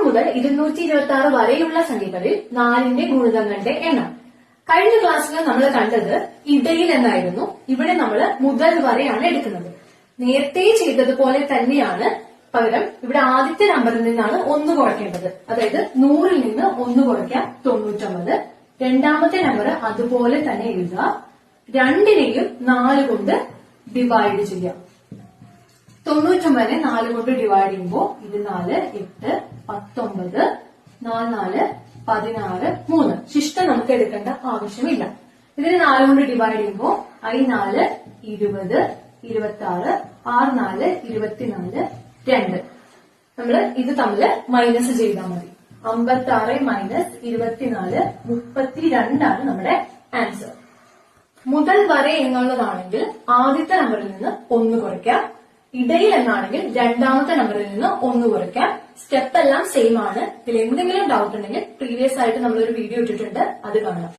മുതൽ 226 വരെയുള്ള സംഖ്യകളിൽ 4ന്റെ ഗുണിതങ്ങളുടെ എണ്ണം. കഴിഞ്ഞ ക്ലാസ്സിൽ നമ്മൾ കണ്ടത് ഇടയിൽ എന്നായിരുന്നു. ഇവിടെ നമ്മൾ മുതൽ വരെയാണ് എടുക്കുന്നത്. നേരത്തെ ചെയ്തതുപോലെ തന്നെയാണ്, പകരം ഇവിടെ ആദ്യത്തെ നമ്പറിൽ നിന്നാണ് 1 കുറയ്ക്കേണ്ടത്. അതായത് 100ൽ നിന്ന് 1 കുറയ്ക്കാം 99. രണ്ടാമത്തെ നമ്പർ അതുപോലെ തന്നെ എഴുതുക. രണ്ടിനെയും 4 കൊണ്ട് ഡിവൈഡ് ചെയ്യാം. 99നെ 4 കൊണ്ട് ഡിവൈഡ് ചെയ്യുമ്പോൾ 24, 8, 19, 4, 16, 3. ശിഷ്ടം നമുക്ക് എടുക്കേണ്ട ആവശ്യമില്ല. ഇതിന് 4 കൊണ്ട് ഡിവൈഡ് ചെയ്യുമ്പോൾ I4 20, 26, R4 24, 2. നമ്മൾ ഇത് തമ്മിൽ മൈനസ് ചെയ്താൽ മതി. 56 മൈനസ് 24 32 നമ്മുടെ ആൻസർ. മുതൽ വരെ എന്നുള്ളതാണെങ്കിൽ ആദ്യത്തെ നമ്പറിൽ നിന്ന് 1 കുറയ്ക്കാം. ഇടയിൽ എന്നാണെങ്കിൽ രണ്ടാമത്തെ നമ്പറിൽ നിന്ന് 1 കുറയ്ക്കാം. സ്റ്റെപ്പ് എല്ലാം സെയിം ആണ്. ഇതിൽ എന്തെങ്കിലും ഡൗട്ട് ഉണ്ടെങ്കിൽ പ്രീവിയസ് ആയിട്ട് നമ്മളൊരു വീഡിയോ ഇട്ടിട്ടുണ്ട്, അത് കാണാം.